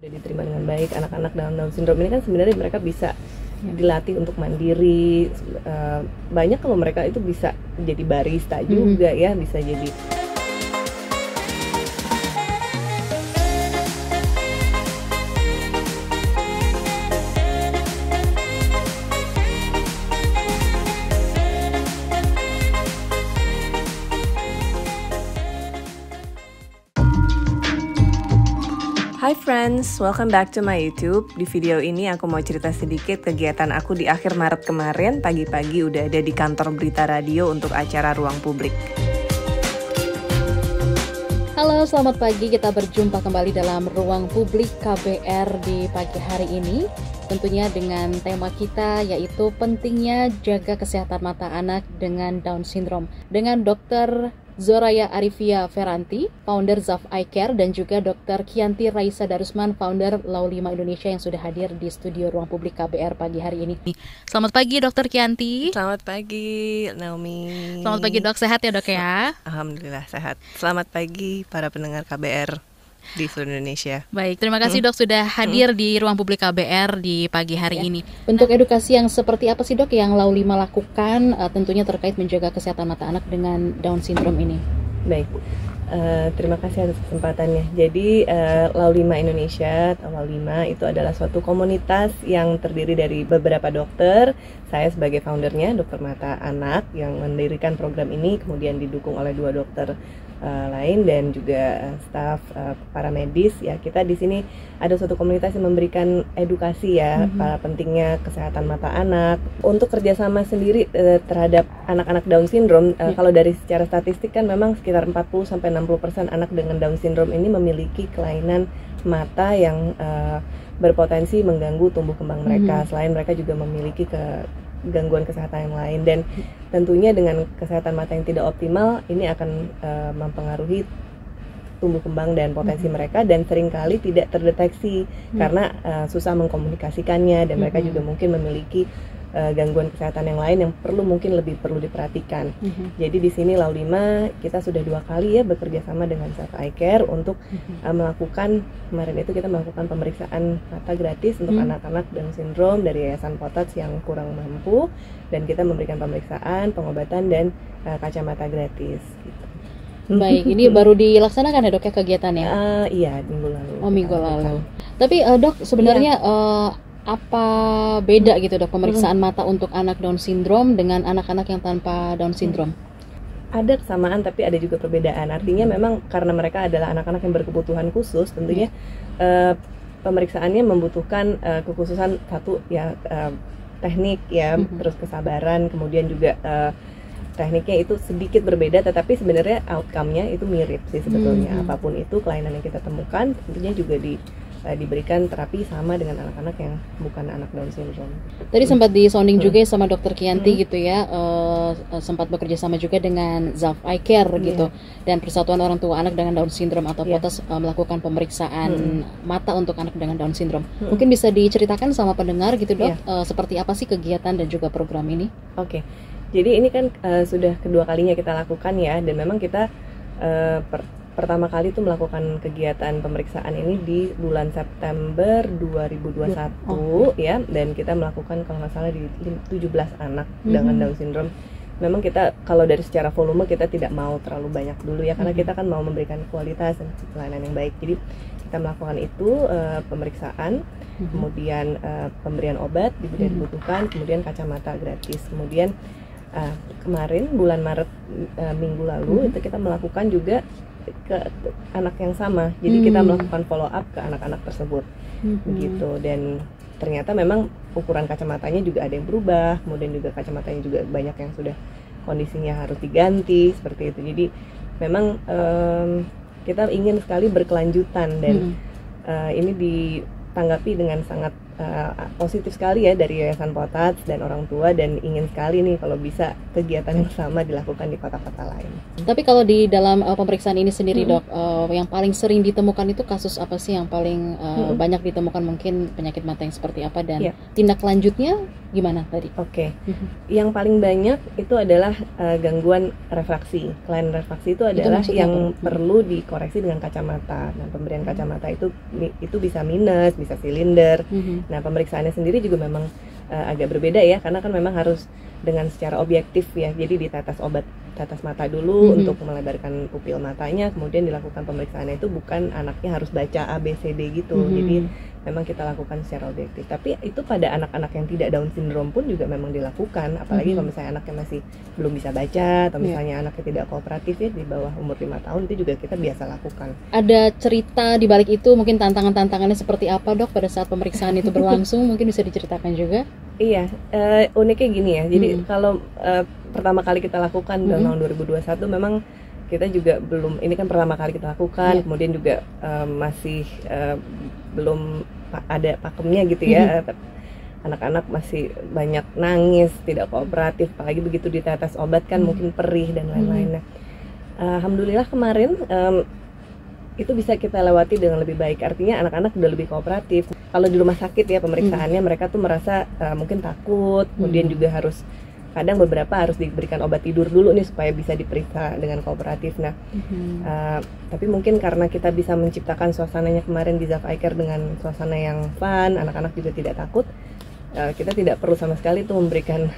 Sudah diterima dengan baik. Anak-anak dengan Down syndrome ini kan sebenarnya mereka bisa dilatih untuk mandiri. Banyak kalau mereka itu bisa jadi barista juga ya, bisa jadi. Hi friends, welcome back to my YouTube. Di video ini aku mau cerita sedikit kegiatan aku di akhir Maret kemarin. Pagi-pagi udah ada di kantor berita radio untuk acara Ruang Publik. Halo, selamat pagi. Kita berjumpa kembali dalam Ruang Publik KBR di pagi hari ini. Tentunya dengan tema kita yaitu pentingnya jaga kesehatan mata anak dengan Down syndrome. Dengan Dr. Zoraya Arifia Feranti, founder Zaf Eye Care, dan juga Dr. Kianti Raisa Darusman, founder Laulima Indonesia yang sudah hadir di studio Ruang Publik KBR pagi hari ini. Selamat pagi Dr. Kianti. Selamat pagi Naomi. Selamat pagi Dok, sehat ya Dok ya? Alhamdulillah sehat. Selamat pagi para pendengar KBR di seluruh Indonesia. Baik, terima kasih Dok sudah hadir di Ruang Publik KBR di pagi hari ini. Bentuk edukasi yang seperti apa sih Dok yang Laulima lakukan tentunya terkait menjaga kesehatan mata anak dengan Down syndrome ini? Baik, terima kasih atas kesempatannya. Jadi Laulima Indonesia atau Laulima itu adalah suatu komunitas yang terdiri dari beberapa dokter. Saya sebagai foundernya, dokter mata anak yang mendirikan program ini, kemudian didukung oleh 2 dokter lain dan juga staf para medis. Ya, kita di sini ada suatu komunitas yang memberikan edukasi ya para pentingnya kesehatan mata anak. Untuk kerjasama sendiri terhadap anak-anak Down syndrome, kalau dari secara statistik kan memang sekitar 40-60% anak dengan Down syndrome ini memiliki kelainan mata yang berpotensi mengganggu tumbuh kembang mereka. Selain mereka juga memiliki gangguan kesehatan yang lain, dan tentunya dengan kesehatan mata yang tidak optimal ini akan mempengaruhi tumbuh kembang dan potensi mereka, dan seringkali tidak terdeteksi karena susah mengkomunikasikannya, dan mereka juga mungkin memiliki gangguan kesehatan yang lain yang mungkin lebih perlu diperhatikan. Jadi di sini Laulima kita sudah 2 kali ya bekerja sama dengan Zaf Eye Care untuk melakukan, kemarin itu kita melakukan pemeriksaan mata gratis untuk anak-anak Down syndrome dari Yayasan Potats yang kurang mampu, dan kita memberikan pemeriksaan, pengobatan, dan kacamata gratis gitu. Baik, ini baru dilaksanakan ya Dok ya kegiatannya? Iya, minggu lalu. Oh, minggu lalu. Tapi Dok, sebenarnya apa beda gitu Dok pemeriksaan mata untuk anak Down syndrome dengan anak-anak yang tanpa Down syndrome? Ada kesamaan tapi ada juga perbedaan. Artinya memang karena mereka adalah anak-anak yang berkebutuhan khusus, tentunya pemeriksaannya membutuhkan kekhususan satu ya, teknik ya, terus kesabaran, kemudian juga tekniknya itu sedikit berbeda, tetapi sebenarnya outcome-nya itu mirip sih sebetulnya. Apapun itu kelainan yang kita temukan tentunya juga diberikan terapi sama dengan anak-anak yang bukan anak Down syndrome. Tadi sempat di-sounding juga sama Dr. Kianti gitu ya, sempat bekerja sama juga dengan Zaf Eye Care gitu, dan Persatuan Orang Tua Anak dengan Down syndrome atau POTAS melakukan pemeriksaan mata untuk anak dengan Down syndrome. Mungkin bisa diceritakan sama pendengar gitu Dok, seperti apa sih kegiatan dan juga program ini? Oke. Jadi ini kan sudah kedua kalinya kita lakukan ya, dan memang kita pertama kali itu melakukan kegiatan pemeriksaan ini di bulan September 2021 ya, dan kita melakukan kalau nggak salah di 17 anak dengan Down syndrome. Memang kita kalau dari secara volume kita tidak mau terlalu banyak dulu ya, karena kita kan mau memberikan kualitas dan pelayanan yang baik. Jadi kita melakukan itu pemeriksaan, kemudian pemberian obat bila dibutuhkan, kemudian kacamata gratis. Kemudian kemarin bulan Maret minggu lalu itu kita melakukan juga ke anak yang sama. Jadi kita melakukan follow up ke anak-anak tersebut begitu, dan ternyata memang ukuran kacamatanya juga ada yang berubah, kemudian juga kacamatanya juga banyak yang sudah kondisinya harus diganti seperti itu. Jadi memang kita ingin sekali berkelanjutan, dan ini ditanggapi dengan sangat positif sekali ya dari Yayasan Potats dan orang tua, dan ingin sekali nih kalau bisa kegiatan yang sama dilakukan di kota-kota lain. Tapi kalau di dalam pemeriksaan ini sendiri dok, yang paling sering ditemukan itu kasus apa sih yang paling banyak ditemukan, mungkin penyakit mata yang seperti apa, dan tindak lanjutnya gimana tadi? Oke. Yang paling banyak itu adalah gangguan refraksi. Kelainan refraksi itu adalah yang perlu dikoreksi dengan kacamata. Nah, pemberian kacamata itu bisa minus, bisa silinder. Nah, pemeriksaannya sendiri juga memang agak berbeda ya, karena kan memang harus dengan secara objektif ya. Jadi ditetes obat tetes mata dulu untuk melebarkan pupil matanya, kemudian dilakukan pemeriksaannya itu bukan anaknya harus baca A, B, C, D gitu. Jadi memang kita lakukan secara objektif. Tapi itu pada anak-anak yang tidak Down syndrome pun juga memang dilakukan, apalagi kalau misalnya anaknya masih belum bisa baca, atau misalnya anaknya tidak kooperatif ya, di bawah umur 5 tahun, itu juga kita biasa lakukan. Ada cerita di balik itu, mungkin tantangan-tantangannya seperti apa dok pada saat pemeriksaan itu berlangsung, mungkin bisa diceritakan juga? Iya, uniknya gini ya, jadi kalau pertama kali kita lakukan tahun 2021 memang kita juga belum, ini kan pertama kali kita lakukan, kemudian juga masih belum ada pakemnya gitu ya, anak-anak masih banyak nangis, tidak kooperatif, apalagi begitu ditetes obat kan mungkin perih dan lain-lain. Nah, alhamdulillah kemarin itu bisa kita lewati dengan lebih baik, artinya anak-anak udah lebih kooperatif. Kalau di rumah sakit ya pemeriksaannya mereka tuh merasa mungkin takut, kemudian juga harus kadang beberapa harus diberikan obat tidur dulu nih supaya bisa diperiksa dengan kooperatif. Nah, tapi mungkin karena kita bisa menciptakan suasananya kemarin di Zaf Eye Care dengan suasana yang fun, anak-anak juga tidak takut, kita tidak perlu sama sekali tuh memberikan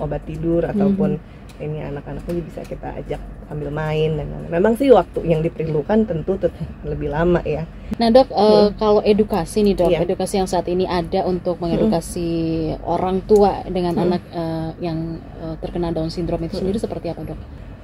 obat tidur ataupun ini, anak-anaknya bisa kita ajak sambil main dan lain-lain. Memang sih waktu yang diperlukan tentu lebih lama ya. Nah dok, kalau edukasi nih dok, edukasi yang saat ini ada untuk mengedukasi orang tua dengan anak yang terkena Down syndrome itu sendiri seperti apa dok?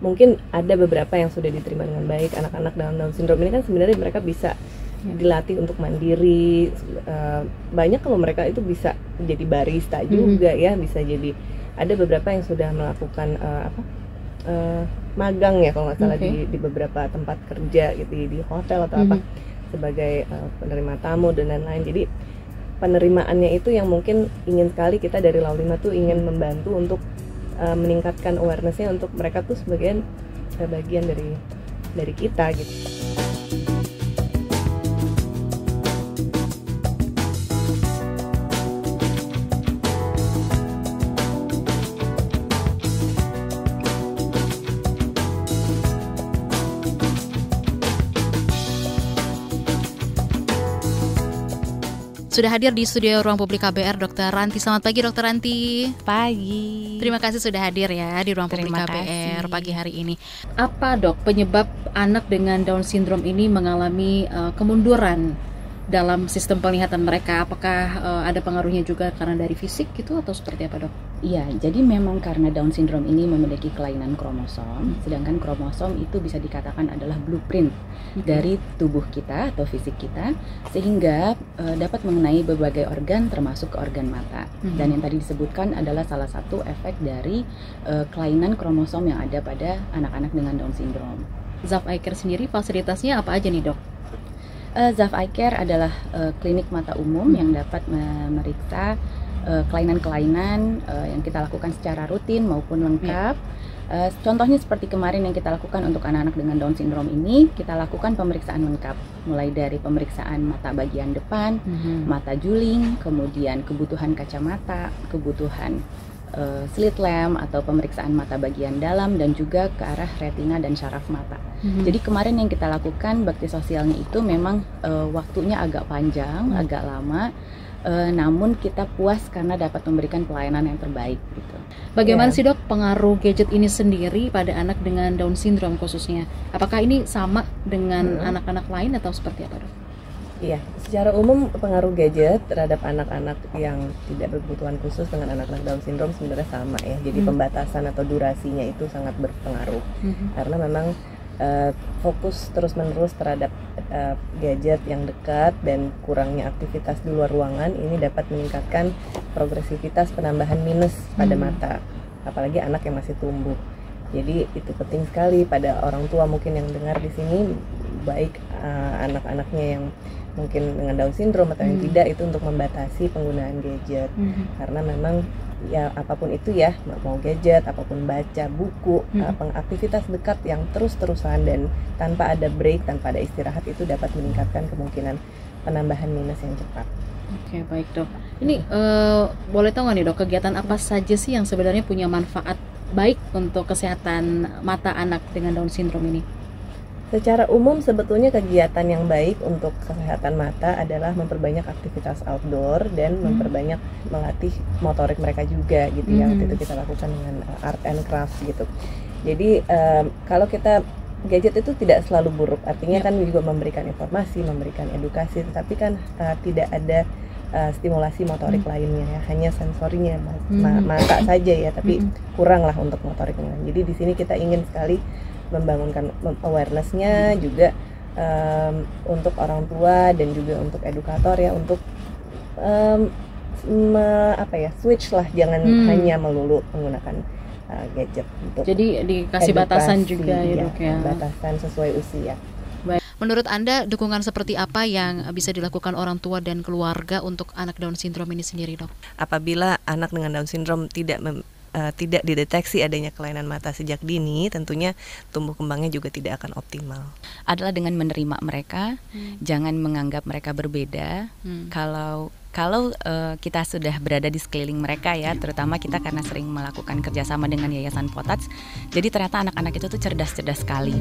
Mungkin ada beberapa yang sudah diterima dengan baik. Anak-anak dalam Down syndrome ini kan sebenarnya mereka bisa dilatih untuk mandiri. Banyak kalau mereka itu bisa jadi barista juga ya, bisa jadi, ada beberapa yang sudah melakukan magang ya kalau nggak salah di beberapa tempat kerja gitu, di hotel atau apa, sebagai penerima tamu dan lain-lain. Jadi penerimaannya itu yang mungkin ingin sekali kita dari Laulima tuh ingin membantu untuk meningkatkan awarenessnya, untuk mereka tuh sebagian bagian dari kita gitu. Sudah hadir di studio Ruang Publik KBR Dr. Ranti. Selamat pagi Dr. Ranti. Pagi. Terima kasih sudah hadir ya di Ruang Publik KBR pagi hari ini. Apa dok penyebab anak dengan Down syndrome ini mengalami kemunduran dalam sistem penglihatan mereka? Apakah ada pengaruhnya juga karena dari fisik gitu atau seperti apa dok? Iya, jadi memang karena Down syndrome ini memiliki kelainan kromosom, sedangkan kromosom itu bisa dikatakan adalah blueprint dari tubuh kita atau fisik kita, sehingga dapat mengenai berbagai organ termasuk ke organ mata. Dan yang tadi disebutkan adalah salah satu efek dari kelainan kromosom yang ada pada anak-anak dengan Down syndrome. Zaf Eye Care sendiri fasilitasnya apa aja nih dok? Zaf Eye Care adalah klinik mata umum yang dapat memeriksa kelainan-kelainan yang kita lakukan secara rutin maupun lengkap. Contohnya seperti kemarin yang kita lakukan untuk anak-anak dengan Down syndrome ini, kita lakukan pemeriksaan lengkap, mulai dari pemeriksaan mata bagian depan, mata juling, kemudian kebutuhan kacamata, kebutuhan slit lamp atau pemeriksaan mata bagian dalam, dan juga ke arah retina dan syaraf mata. Jadi kemarin yang kita lakukan bakti sosialnya itu memang waktunya agak panjang, agak lama, namun kita puas karena dapat memberikan pelayanan yang terbaik gitu. Bagaimana sih dok pengaruh gadget ini sendiri pada anak dengan Down syndrome khususnya? Apakah ini sama dengan anak-anak lain atau seperti apa dok? Iya, secara umum pengaruh gadget terhadap anak-anak yang tidak berkebutuhan khusus dengan anak-anak Down syndrome sebenarnya sama ya. Jadi pembatasan atau durasinya itu sangat berpengaruh, karena memang fokus terus-menerus terhadap gadget yang dekat dan kurangnya aktivitas di luar ruangan ini dapat meningkatkan progresivitas penambahan minus pada mata, apalagi anak yang masih tumbuh. Jadi itu penting sekali pada orang tua mungkin yang dengar di sini, baik anak-anaknya yang mungkin dengan Down syndrome atau yang tidak, itu untuk membatasi penggunaan gadget. Karena memang ya apapun itu ya, mau gadget, apapun, baca buku, aktivitas dekat yang terus-terusan dan tanpa ada break, tanpa ada istirahat, itu dapat meningkatkan kemungkinan penambahan minus yang cepat. Oke, baik dok. Ini boleh tahu nggak nih dok, kegiatan apa saja sih yang sebenarnya punya manfaat baik untuk kesehatan mata anak dengan Down syndrome ini? Secara umum sebetulnya kegiatan yang baik untuk kesehatan mata adalah memperbanyak aktivitas outdoor dan memperbanyak melatih motorik mereka juga gitu ya. Waktu itu kita lakukan dengan art and craft gitu. Jadi kalau kita, gadget itu tidak selalu buruk, artinya kan juga memberikan informasi, memberikan edukasi, tetapi kan tidak ada stimulasi motorik lainnya ya, hanya sensorinya mata saja ya, tapi kurang lah untuk motoriknya. Jadi di sini kita ingin sekali membangunkan awareness-nya juga untuk orang tua dan juga untuk edukator ya, untuk switch lah, jangan hanya melulu menggunakan gadget. Untuk jadi dikasih edukasi, batasan juga ya dok ya, batasan sesuai usia. Baik. Menurut Anda dukungan seperti apa yang bisa dilakukan orang tua dan keluarga untuk anak Down syndrome ini sendiri dok? Apabila anak dengan Down syndrome tidak dideteksi adanya kelainan mata sejak dini, tentunya tumbuh kembangnya juga tidak akan optimal. Adalah dengan menerima mereka, jangan menganggap mereka berbeda. Kalau kita sudah berada di sekeliling mereka ya, terutama kita karena sering melakukan kerjasama dengan Yayasan Potats, jadi ternyata anak-anak itu tuh cerdas-cerdas sekali.